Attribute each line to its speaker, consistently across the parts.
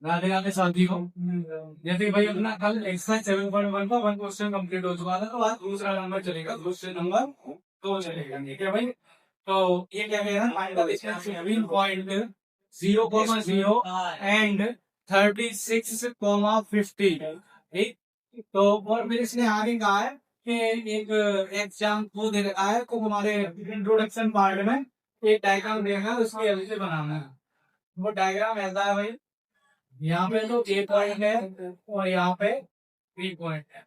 Speaker 1: राधे राधे साथी को। जैसे भाई अपना कल एक्सरसाइज 7.1 का 1 क्वेश्चन कंप्लीट हो चुका था, तो आज दूसरा नंबर चलेगा, क्वेश्चन नंबर 2 चलेगा, ठीक है भाई। तो ये क्या कह रहा है, find the distance between point 0,0 and 36,50, ठीक। तो और फिर इसने आगे कहा है कि एक एग्जाम को दे रखा है, तो हमारे इंट्रोडक्शन पार्ट में एक डायग्राम देगा, उसकी हेल्प से बनाना है। वो डायग्राम ऐसा है भाई, यहाँ पे तो ए पॉइंट है और यहाँ पे बी पॉइंट है।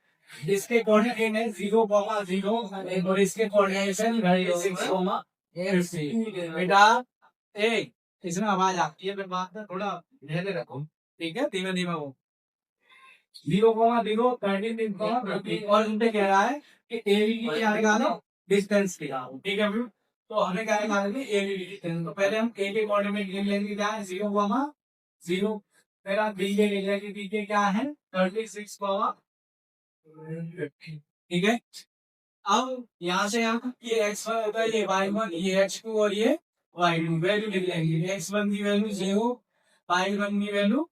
Speaker 1: इसके कोऑर्डिनेट है 0,0 और इसके कोऑर्डिनेशन 36,50। बेटा ए, इसमें आवाज आती है, फिर बात में थोड़ा ध्यान रखो, ठीक है, धीमे धीमे हो। 0,0 36 और उनपे कह रहा है कि ए बी की क्या निकालो, डिस्टेंस निकालो, ठीक है भाई। तो हमें क्या निकालनी है, ए बी की डिस्टेंस। तो पहले हम ए के कोऑर्डिनेट गिन लेंगे, क्या है 0,0। फिर आप बी के ले जाएंगे, बी के क्या है 36,50, ठीक है। अब यहाँ से हम ये x1 होता है, ये y1, ये x2 और ये y2 वैल्यू लिख लेंगे। x1 की वैल्यू 0, y1 की वैल्यू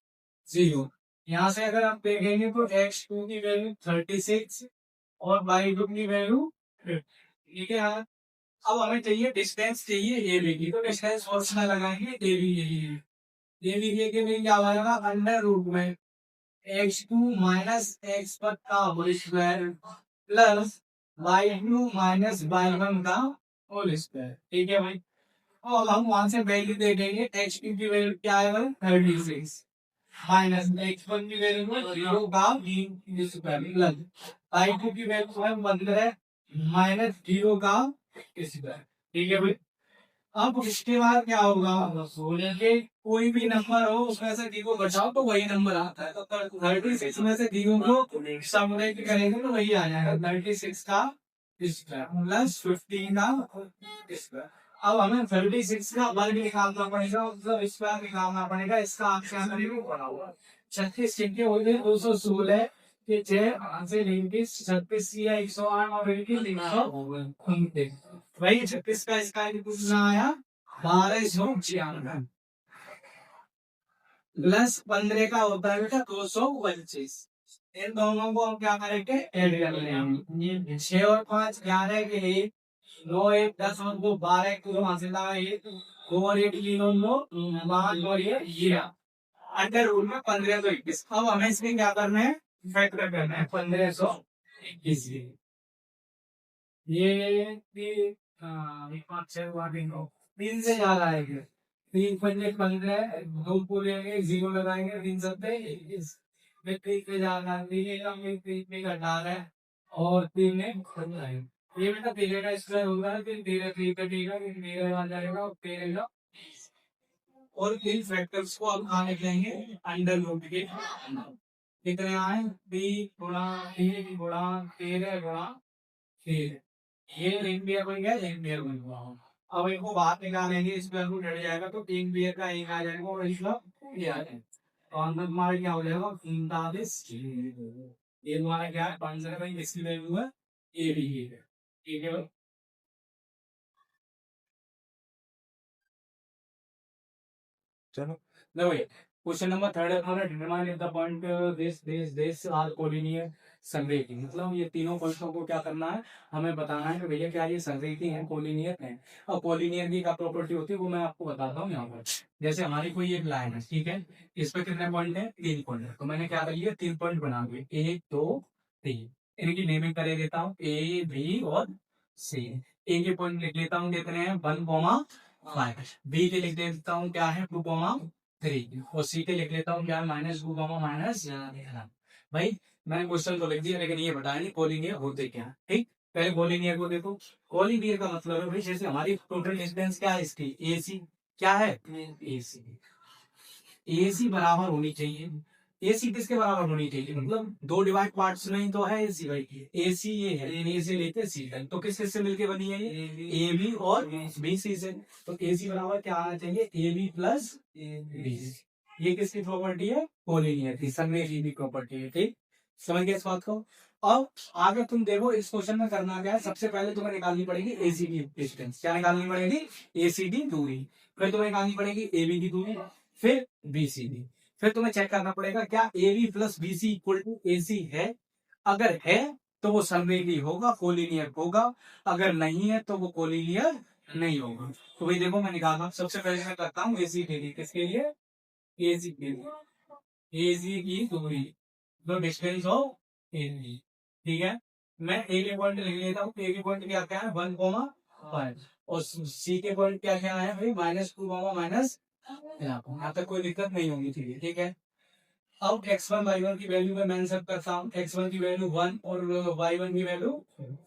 Speaker 1: 0। यहाँ से अगर आप देखेंगे तो x2 की वैल्यू 36 और y2 की वैल्यू 50, ठीक है यार। अब हमें चाहिए डिस्टेंस, चाहिए ए बी की, तो डिस्टेंस फॉर्मूला लगाएंगे ए बी के लिए। ए बी के लिए क्या आएगा, अंडर रूट में x2 माइनस x का whole square plus y2 minus y1 का होल स्क्वायर, ठीक है भाई। और हम वहां से वैल्यू दे देंगे, x2 की वैल्यू क्या है भाई 36 माइनस x1 की वैल्यू 0 का स्क्वायर प्लस y2 की वैल्यू है 15 माइनस 0 का स्क्वायर, ठीक है भाई। अब इसके बाद क्या होगा, कि कोई भी नंबर हो उसमें से डी को बचाओ तो वही नंबर आता है। तो 36 में से डी को सब्ट्रैक्ट करेंगे तो वही आ जाएगा 36 का स्क्वायर प्लस 15 का स्क्वायर। अब हमें 36 का वर्ग निकालना पड़ेगा, मतलब स्क्वायर निकालना पड़ेगा। इसका आप क्या करेंगे, 36 छिटके हो गए 216 के 6 से 36 या 108 और 329 वही 36 का इसका कितना आया 1296 प्लस 15 का होता है बेटा 225। इन दोनों को हम क्या करेंगे, ऐड कर लेंगे। 6 और 5 11 के 1, 9 1 10 और 2 12 को हासिल लगा 1, 2 और 1 3 9 5 और ये अंडर रूट में 1521। अब हमें इसमें क्या करना है, फैक्टर करना है 1521। ये पाँच छह हुआ, 3 से ज्यादा आएंगे। 3 पंजे 15, 2 पूरे 0 लगाएंगे, 3 सत्ते 21। फिर 3 पे ज्यादा 3 पे घटा रहा है और 3 में खुल जाएगा। ये बेटा 13 का स्क्वायर होगा, फिर 13 3 कटेगा, फिर 13 आ जाएगा और 13 का और इन फैक्टर्स को अब कहाँ लिख लेंगे, अंडर रूट के कितने आए, 3 गुणा 3 गुणा 13 गुणा 13। ये एक बियर बन गया, एक बियर बन गया। अब इनको बाहर निकालेंगे, इस पर डट जाएगा तो 3 बियर का 1 आ जाएगा और इसका ये आ जाएगा। तो अंदर तुम्हारा क्या हो जाएगा 39। ये तुम्हारा क्या है 5 का इसकी वैल्यू है ए बी की, ठीक है। चलो लो भैया, क्वेश्चन नंबर 3 है हमारा, determine the point this are collinear संरेखी। मतलब ये तीनों पॉइंटों को क्या करना है, हमें बताना है कि भैया क्या ये संरेखी है, कोलिनियर है। और कोलिनियर की क्या प्रॉपर्टी होती है वो मैं आपको बताता हूँ यहाँ पर। जैसे हमारी कोई एक लाइन है, ठीक है, इस पे कितने पॉइंट है, 3 पॉइंट है। तो मैंने क्या कर लिया, 3 पॉइंट बना दिए, 1 2 3। इनकी नेमिंग कर देता हूँ ए बी और सी। ए के पॉइंट लिख लेता हूँ कितने हैं 1,5। बी के लिख देता हूँ क्या है 2,3 और सी के लिख लेता हूँ क्या है -2, भाई मैंने क्वेश्चन तो लिख दिया, लेकिन ये बताया नहीं कोलिनियर होते क्या, ठीक। पहले कोलिनियर को देखो। कोलिनियर का मतलब है भाई, जैसे हमारी टोटल डिस्टेंस क्या है इसकी, ए सी क्या है, ए सी। ए सी बराबर होनी चाहिए, ए सी किसके बराबर होनी चाहिए, मतलब 2 डिवाइड पार्ट्स में तो है ए सी भाई। ए सी ये है, ए से लेके सी तक, तो किस किस से मिलके बनी है ये, ए बी और बी सी से। तो ए सी बराबर क्या आना चाहिए, ए बी प्लस बी। ये किसकी प्रॉपर्टी है, कोलिनियर की, संरेखी की प्रॉपर्टी है, ठीक। समझ गए इस बात को। अब आगे तुम देखो इस क्वेश्चन में करना क्या है, सबसे पहले तुम्हें निकालनी पड़ेगी ए सी की डिस्टेंस। क्या निकालनी पड़ेगी, ए सी की दूरी। फिर तुम्हें निकालनी पड़ेगी ए बी की दूरी, फिर बी सी डी, फिर तुम्हें चेक करना पड़ेगा क्या A B plus B C equal to A C है। अगर है तो वो समरेखी होगा, कोलिनियर होगा। अगर नहीं है तो वो कोलिनियर नहीं होगा। तो भाई देखो मैं निकाला, सबसे पहले मैं करता हूँ एसी के लिए। किसके लिए? एसी के लिए। एसी की दूरी, द डिस्टेंस ऑफ एसी। ठीक है, मैं ए के पॉइंट लिख लेता हूँ। ए के पॉइंट क्या क्या है? 1,5 और सी के पॉइंट क्या क्या है भाई? -2, माइनस। यहाँ तक कोई दिक्कत नहीं होगी। ठीक है। अब x1 y1 की वैल्यू में मेंशन करता हूँ। x1 की वैल्यू 1 और y1 की वैल्यू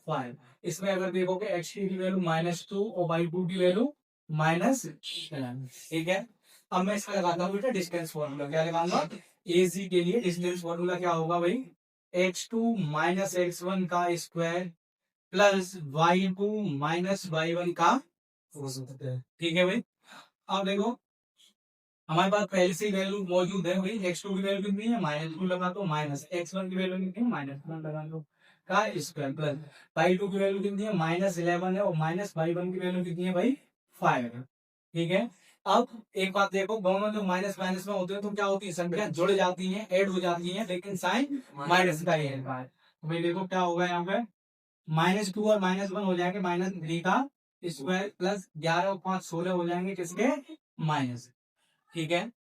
Speaker 1: 5। इसमें अगर देखोगे x2 की वैल्यू -2 और y2 की वैल्यू -11। ठीक है। अब मैं इसका लगाता हूँ बेटा डिस्टेंस फॉर्मूला। क्या लगाऊंगा? AC के लिए डिस्टेंस फॉर्मूला क्या होगा भाई? x2 माइनस x1 का square plus y2 minus y1 का। ठीक है भाई। अब देखो हमारे पास पहले से वैल्यू मौजूद है भाई। x2 की वैल्यू कितनी है? -2 लगा दो, माइनस x1 की वैल्यू कितनी है? -1 लगा दो का स्क्वायर प्लस y2 की वैल्यू कितनी है? -11 है और माइनस y1 की वैल्यू कितनी है भाई? 5 है। ठीक है। अब एक बात देखो, दोनों जो माइनस माइनस में होते हैं तो क्या होती है? संख्या जुड़ जाती है, ऐड हो जाती है, लेकिन साइन माइनस का ही है। भाई देखो क्या होगा यहाँ पे? -2 और -1 हो जाएंगे -3 का स्क्वायर प्लस 11 और 5 16 हो जाएंगे किसके? माइनस। ठीक है।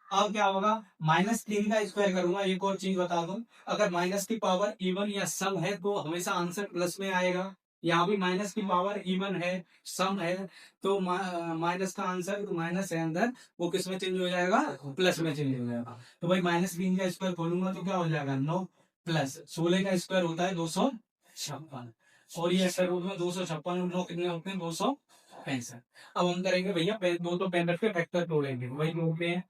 Speaker 1: अब क्या होगा? -3 का स्क्वायर करूंगा। एक और चीज बता दूं, अगर माइनस की पावर इवन या सम है तो हमेशा आंसर प्लस में आएगा। यहाँ भी माइनस की पावर इवन है, सम है, तो माइनस का आंसर तो माइनस है अंदर, वो किस में चेंज हो जाएगा? प्लस में चेंज हो जाएगा। तो भाई -3 का स्क्वायर खोलूंगा तो क्या हो जाएगा? 9 प्लस 16 का स्क्वायर होता है 256 और ये स्क्वायर रूट में 256 9 कितने होते हैं? 265। अब हम करेंगे भैया दो तो 65 के फैक्टर तोड़ेंगे। वही बोलते हैं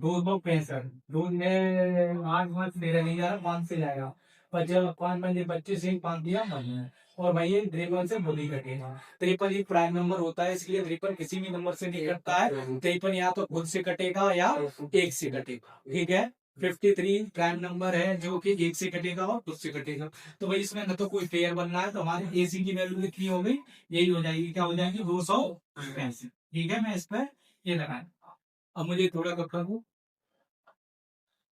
Speaker 1: 2 2 65 दो में 8 5 13 नहीं जा रहा, 5 से जाएगा। 5 5 25 एक 5 दिया हमने। और भाई ये त्रिपल से बुद्धि कटेगा। त्रिपल एक प्राइम नंबर होता है, इसलिए त्रिपल किसी भी नंबर से नहीं कटता है। त्रिपल या तो खुद से कटेगा या एक से कटेगा। ठीक है। 53 प्राइम नंबर है जो कि एक से कटेगा और खुद से कटेगा। तो भाई इसमें न तो कोई पेयर बनना है, तो हमारे एसी की वैल्यू कितनी हो गई? यही हो जाएगी। क्या हो जाएगी? 265। ठीक है, मैं इस पर ये लगाया। अब मुझे थोड़ा कब करूँ,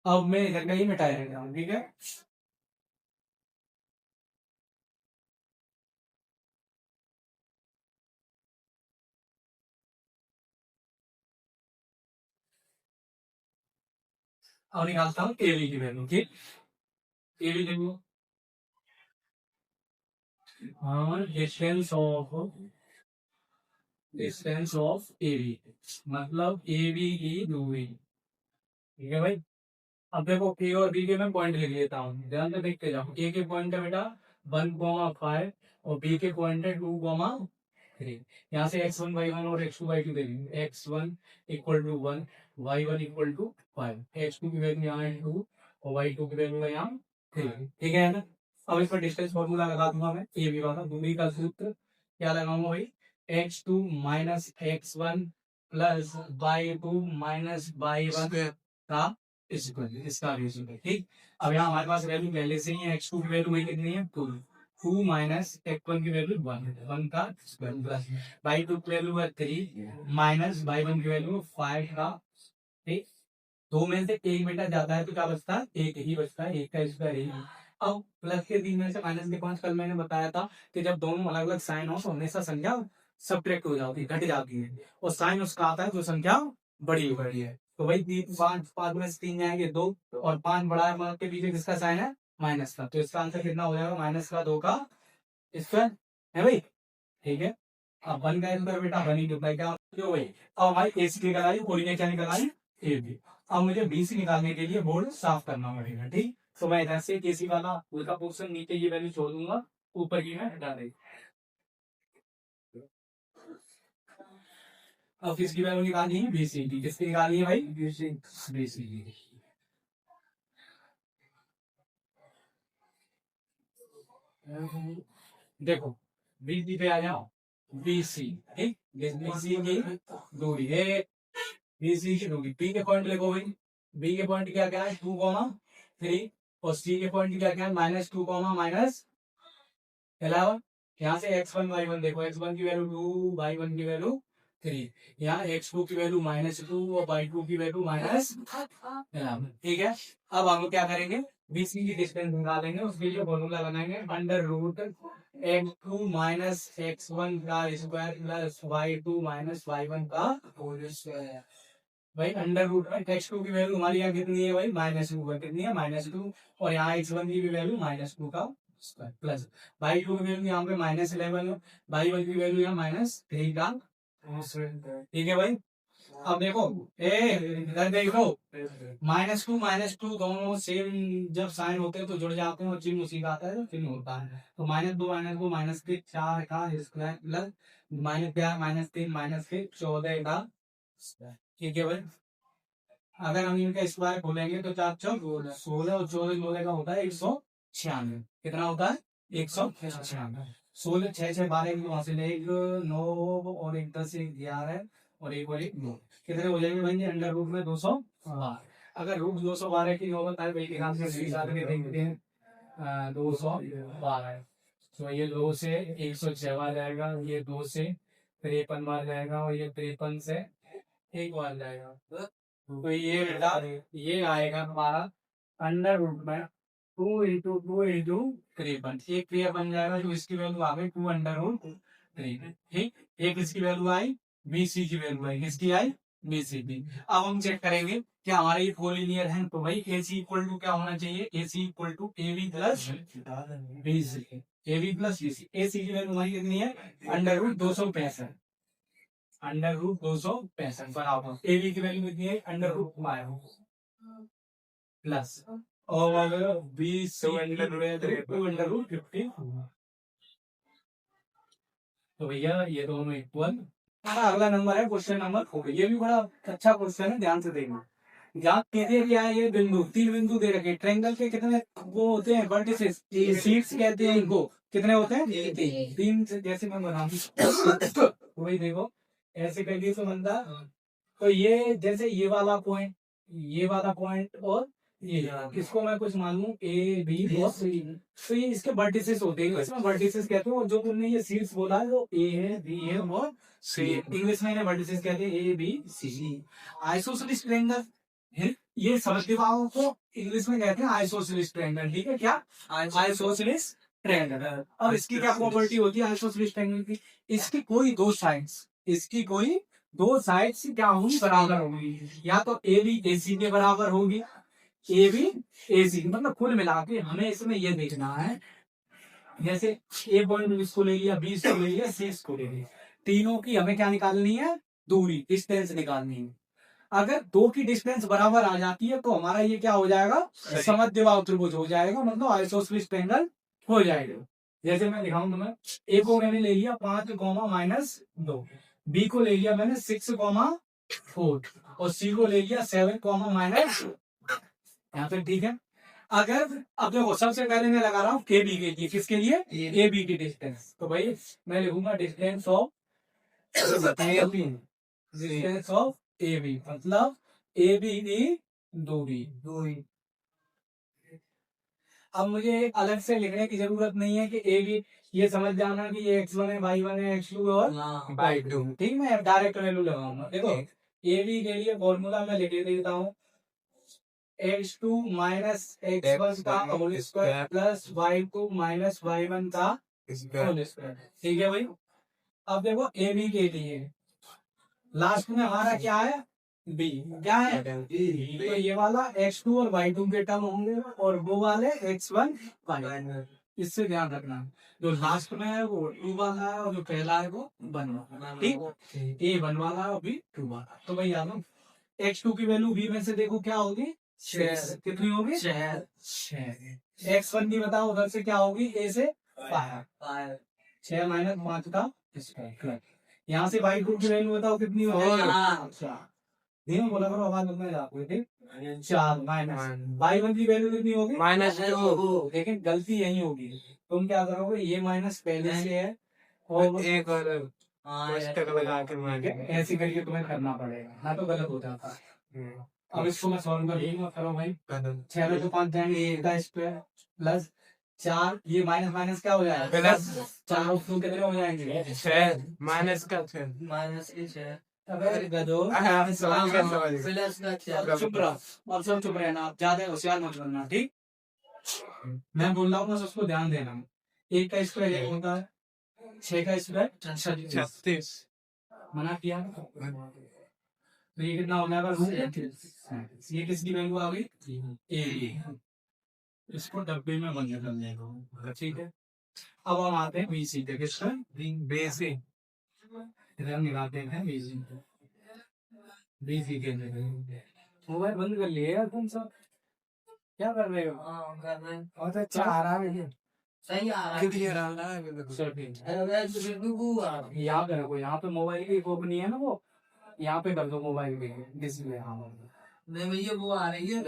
Speaker 1: अब मैं इधर का ही मिटाया रहता हूँ। ठीक है। अब निकालता हूँ एवी की वैल्यू। ठीक, एवी देखो, हाँ डिस्टेंस ऑफ एवी मतलब एवी की दूरी। ठीक है भाई। अब देखो ए और बी के मैं पॉइंट लिख लेता हूँ, ध्यान से देखते जाओ। ए के पॉइंट है बेटा 1,5 और बी के पॉइंट है 2,3। यहाँ से x1 y1 और x2 y2 देखेंगे। x1 equal to 1, y1 equal to 5, x2 की वैल्यू यहाँ है 2 और y2 की वैल्यू है यहाँ 3। ठीक है ना? अब इस पर डिस्टेंस फॉर्मूला लगा दूंगा मैं, ए बी वाला। दूरी का सूत्र क्या लगाऊंगा भाई? x2 minus x1 plus y2 minus y1 का इसका रेशियो है। ठीक। अब यहाँ हमारे पास वैल्यू पहले से ही है। x2 की वैल्यू वही कितनी है? 2। 2 माइनस x1 की वैल्यू 1 का स्क्वायर प्लस y2 की वैल्यू है 3 माइनस y1 की वैल्यू 5 का। ठीक। दो में से एक बेटा जाता है तो क्या बचता है? एक ही बचता है, एक का स्क्वायर ही। अब प्लस के 3 में से माइनस के 5 कल मैंने बताया था कि जब दोनों अलग अलग साइन हो तो हमेशा संख्या सब्ट्रैक्ट हो जाती है, घट जाती है, और साइन उसका आता है जो संख्या बड़ी हो रही है। तो वही 5 5 में से 3 जाएंगे 2 और 5 बड़ा है, मतलब के पीछे किसका साइन है? माइनस का। तो इसका आंसर कितना हो जाएगा? -2 का स्क्वायर है भाई। ठीक है। अब 1 का स्क्वायर बेटा 1 ही होता है। क्या जो भाई, अब हमारी एसी निकल आई, कोई ने क्या निकल आई? A B. अब मुझे बी सी निकालने के लिए बोर्ड साफ करना पड़ेगा। ठीक। तो मैं इधर से एसी वाला उल्टा पोर्शन नीचे ये वैल्यू छोड़ दूंगा, ऊपर की मैं हटा देगा। अब किसकी वैल्यू निकालनी है? बी सी की। किसकी निकालनी है भाई? बी सी की। देखो बी सी पे आ जाओ। बी सी, ठीक, बी सी की दूरी है। बी सी की दूरी, बी के पॉइंट लिखो भाई। बी के पॉइंट क्या क्या है? 2,3 और सी के पॉइंट क्या क्या है? -2 -11। यहाँ से x1 y1 देखो, x1 की वैल्यू 2, y1 की वैल्यू 3। यहाँ x2 की वैल्यू -2 और y2 की वैल्यू -11। ठीक है, अब हम लोग क्या करेंगे, बीसी की डिस्टेंस निकालेंगे। उसके लिए फॉर्मूला लगाएंगे under root x2 minus x1 का square plus y2 minus y1 का होल स्क्वायर। भाई अंडर रूट में x2 की वैल्यू हमारी यहाँ कितनी है भाई, -2 है। कितनी है, -2। और यहाँ x1 की भी वैल्यू -2 का स्क्वायर प्लस y2 की वैल्यू यहाँ पे -11 है, y1 की वैल्यू यहाँ -3 का। ठीक है भाई, अब देखो इधर देखो, -2 दोनों सेम जब साइन होते हैं तो जुड़ जाते हैं और चिन्ह उसी का आता है, तो चिन्ह होता है। तो -2 -3 4 का स्क्वायर प्लस -3 -3 14 का स्क्वायर। ठीक है भाई, अगर हम इनका स्क्वायर खोलेंगे तो 4 4 16 और 14 16 का होता है 196। कितना होता है, 196। 16 6 6 12 की वहां से ले 9 और 1 10 1 11 और 1 और 1 2, कितने हो जाएंगे भाई, अंडर रूट में 212। अगर रूट 212 की नौबत आए भाई, ध्यान से देखते हैं 212, तो ये 2 से 106 बार जाएगा, ये 2 से 53 बार जाएगा और ये 53 से 1 बार जाएगा। तो ये बेटा ये आएगा हमारा अंडर रूट में 2 × 2 × 53। एक क्रिया बन जाएगा जो इसकी वैल्यू आ गई 2√3। ठीक, एक इसकी वैल्यू आई, बीसी की वैल्यू आई, किसकी आई, बीसी की। अब हम चेक करेंगे कि हमारे ये कोलिनियर है, तो भाई AC इक्वल टू क्या होना चाहिए, AC equal to AB plus BC। AB plus BC, AC की वैल्यू हमारी कितनी है, √265। √265 बराबर AB की वैल्यू कितनी है, √5 प्लस और BC √50। तो भैया ये दोनों इक्वल। हमारा अगला नंबर है क्वेश्चन नंबर 4। ये भी बड़ा अच्छा क्वेश्चन है, ध्यान से देखना। जहाँ कहते क्या है, ये बिंदु 3 बिंदु दे रखे, ट्रायंगल के कितने वो होते हैं, वर्टिसेस, शीट्स कहते हैं इनको। कितने होते हैं, 3 से। जैसे मैं बनाऊं वही देखो, ऐसे करके तो बनता। तो ये जैसे ये वाला पॉइंट और ये, इसको मैं कुछ मान लूं A B और C, तो ये इसके वर्टिसेस होते हैं, इसमें वर्टिसेस कहते हैं। और जो तुमने ये शीट्स बोला है वो A है, B है और C है। इंग्लिश में इन्हें वर्टिसेस कहते हैं, A B C। Isosceles triangle, ये समद्विबाहुओं को इंग्लिश में कहते हैं आइसोसेलेस ट्रायंगल। ठीक है, क्या आइसोसेलेस ट्रायंगल। अब इसकी क्या प्रॉपर्टी होती है आइसोसेलेस ट्रायंगल की, इसकी कोई दो साइड्स क्या होंगी, बराबर होंगी। या तो AB AC के बराबर होगी, AB AC, मतलब कुल मिला के हमें इसमें ये देखना है। जैसे A पॉइंट इसको ले लिया, B इसको ले लिया, C इसको ले लिया, तीनों की हमें क्या निकालनी है, दूरी, डिस्टेंस निकालनी है। अगर दो की डिस्टेंस बराबर आ जाती है तो हमारा ये क्या हो जाएगा, समद्विबाहु त्रिभुज हो जाएगा, मतलब आइसोसेलेस ट्रायंगल हो जाएगा। जैसे मैं दिखाऊं तुम्हें, A को मैंने ले लिया 5, -2, B को ले लिया मैंने 6, 4 और C को ले लिया 7, -, यहाँ पे। ठीक है, अगर अब देखो सबसे पहले मैं लगा रहा हूँ KB के लिए, किसके लिए, AB की डिस्टेंस। तो भाई मैं लिखूंगा डिस्टेंस ऑफ AB, मतलब AB की दूरी। अब मुझे अलग से लिखने की जरूरत नहीं है कि AB, ये समझ जाना कि ये x1 है, y1 है, x2 और y2। ठीक, मैं डायरेक्ट वैल्यू लगाऊंगा। देखो AB के लिए फॉर्मूला मैं लिख देता हूँ, x2 - x1 का whole square plus y2 - y1 का होल स्क्वायर। ठीक है भाई, अब देखो AB के लिए लास्ट में हमारा क्या है, B, क्या है, तो ये वाला x2 और y2 के टर्म होंगे और वो वाले x1 y1। इससे ध्यान रखना, जो लास्ट में है वो 2 वाला है और जो पहला है वो 1 वाला। ठीक, A 1 वाला है और B 2 वाला। तो भाई याद x2 की वैल्यू B में से देखो क्या होगी, 6। कितनी होगी, 6। x1 की बताओ उधर से क्या होगी, A से 5, 6 - 5 का स्क्वायर। यहाँ से y2 की वैल्यू बताओ कितनी होगी, धीमे बोला करो, आवाज में जाती है। ठीक, 4 y1 की वैल्यू कितनी होगी, -2। लेकिन गलती यही होगी, तुम क्या करोगे, ये माइनस पहले से है और एक और लगा के ऐसे करके तुम्हें करना पड़ेगा, ना तो गलत हो जाता है। अब इसको मैं सॉल्व कर दूंगा, करो भाई। 6 में 5 जाएंगे, 1 का स्क्वायर प्लस 4 ये माइनस माइनस क्या हो जाएगा
Speaker 2: प्लस
Speaker 1: 4 और 2 कितने हो जाएंगे
Speaker 2: 6 माइनस का 6
Speaker 3: माइनस के 6
Speaker 1: अबे गधो
Speaker 2: समझ गया
Speaker 3: प्लस का 4
Speaker 1: अब चुप रहो अब सब चुप रहना आप ज्यादा होशियार मत बनना ठीक मैं बोल रहा हूँ बस उसको ध्यान देना 1 का स्क्वायर 1 होता है 6 का स्क्वायर 36
Speaker 2: 36
Speaker 1: मना किया तो ये कितना हो जाएगा ये किसकी वैल्यू आ गई ए इसको डब्बे में बंद कर देगा ठीक है अब हम आते हैं बीसी पे किसका
Speaker 2: बेसी
Speaker 1: इधर निकालते हैं बीसी बीसी के मोबाइल बंद कर लिए यार तुम सब क्या कर रहे हो
Speaker 3: हां कर रहे हैं
Speaker 1: और अच्छा आ रहा है
Speaker 3: सही आ रहा है
Speaker 2: क्लियर आ रहा है
Speaker 1: चल ठीक है
Speaker 3: अरे बिल्कुल आ रहा है
Speaker 1: याद रखो यहाँ पे मोबाइल की ओपन है ना वो यहाँ पे कर दो मोबाइल के डिस्प्ले हाँ
Speaker 3: नहीं भैया वो आ रही है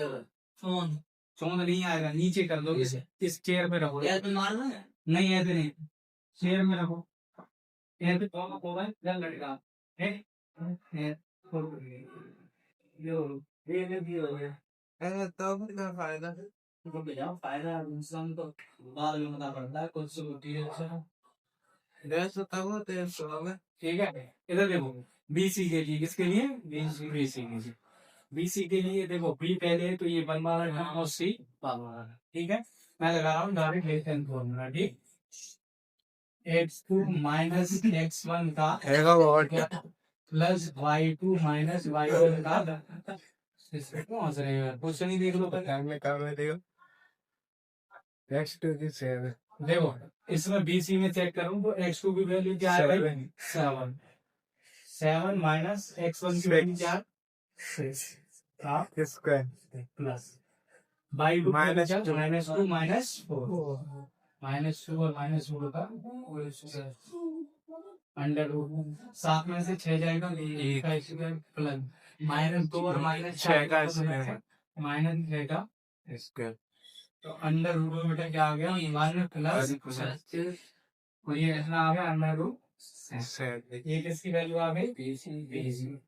Speaker 3: फोन
Speaker 1: फोन नहीं आएगा नीचे कर दो इस चेयर पे रखो
Speaker 3: यार तुम मारना है
Speaker 1: नहीं ऐसे नहीं चेयर में रखो चेयर पे तो मोबाइल जल लटका है
Speaker 3: ये भी हो गया
Speaker 2: अरे तब क्या फायदा
Speaker 3: तो भैया फायदा इंसान तो बाद में पता पड़ता है कुछ होती है ऐसा
Speaker 2: 150 तब होते हैं 100 में
Speaker 1: ठीक है इधर देखो बीसी के लिए किसके लिए बीसी बीसी के लिए बीसी के लिए देखो बी पहले तो ये बन वाला है और सी बाद वाला है ठीक है मैं लगा रहा हूँ डायरेक्ट लेस एंड फॉर्मूला ठीक x2 माइनस x1 का
Speaker 2: हैगा और क्या
Speaker 1: प्लस y2 माइनस y1 का इससे क्यों हंस रहे हो यार क्वेश्चन ही देख लो पहले
Speaker 2: टाइम में काम है देखो नेक्स्ट की 7
Speaker 1: देखो इसमें बीसी में चेक करूँ तो x2 की वैल्यू क्या है भाई 7 7 माइनस x1 की वैल्यू क्या है 6
Speaker 2: square
Speaker 1: plus by two
Speaker 2: minus
Speaker 1: minus 2 minus 4 minus 2 और माइनस 4 का अंडर रूट 7 में से 6 जाएगा एक का स्क्वायर प्लस माइनस 2 और माइनस
Speaker 2: 6 का स्क्वायर
Speaker 1: माइनस 6 का
Speaker 2: स्क्वायर
Speaker 1: तो अंडर रूट में बेटा क्या आ गया माइनस प्लस और ये कितना आ गया अंडर रूट
Speaker 2: 7
Speaker 1: ये किसकी वैल्यू आ गई बीसी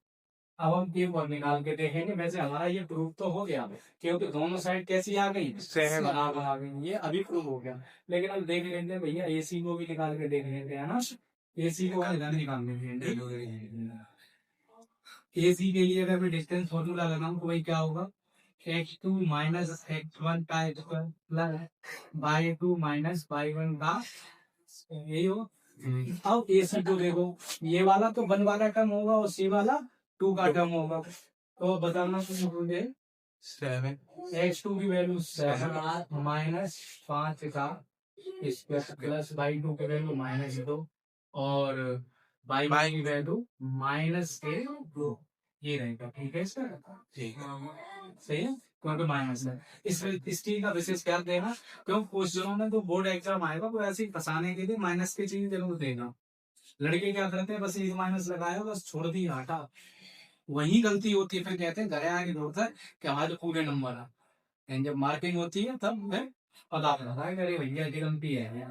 Speaker 1: अब हम क्यूब और निकाल के देखेंगे वैसे हमारा ये प्रूफ तो हो गया क्योंकि दोनों साइड कैसी आ गई
Speaker 2: सेम
Speaker 1: बराबर आ गई ये अभी प्रूफ हो गया लेकिन अब देख लेते हैं भैया एसी को भी निकाल के देख लेते हैं ना एसी को इधर निकाल देते हैं एसी के लिए अगर मैं डिस्टेंस फॉर्मूला लगाऊं तो भाई क्या होगा x2 माइनस x1 का square plus y2 minus y1 का यही हो अब एसी को देखो ये वाला तो 1 वाला कम होगा और सी वाला 2 का टर्म होगा तो बताना शुरू होंगे
Speaker 2: 7
Speaker 1: x2 की वैल्यू 7 माइनस 5 का स्क्वायर प्लस y2 की वैल्यू माइनस 2 और y1 की वैल्यू माइनस के 2 ये रहेगा ठीक है सर
Speaker 2: ठीक
Speaker 1: सही है क्योंकि माइनस है इस चीज का विशेष ख्याल देना क्योंकि कुछ दिनों में तो बोर्ड एग्जाम आएगा वो ऐसे ही फंसाने के लिए माइनस की चीज जरूर देगा लड़के क्या करते हैं बस एक माइनस लगाया बस छोड़ दी हटा वही गलती होती है फिर कहते हैं घर आके ढूंढता है कि हमारे पूरे नंबर है जब मार्किंग होती है तब मैं पता लगता है अरे भैया की गलती है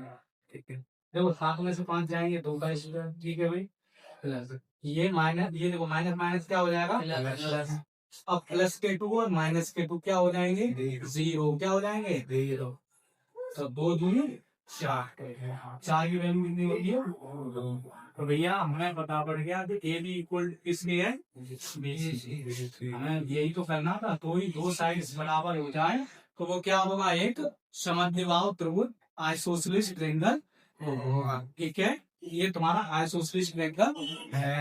Speaker 1: ठीक है देखो 7 में से 5 जाएंगे 2 का स्क्वायर ठीक है भाई प्लस ये माइनस ये देखो माइनस माइनस क्या हो जाएगा प्लस अब प्लस के 2 और माइनस के 2 क्या हो जाएंगे 0 क्या हो जाएंगे 0 तो 2 दूनी 4 की वैल्यू कितनी होती है तो भैया हमें पता पड़ गया कि ए बी इक्वल किसकी है हमें यही तो करना था तो ही दो साइड्स बराबर हो जाए तो वो क्या होगा एक समद्विबाहु त्रिभुज आइसोसेलेस ट्रायंगल ठीक है ये तुम्हारा आइसोसेलेस ट्रायंगल है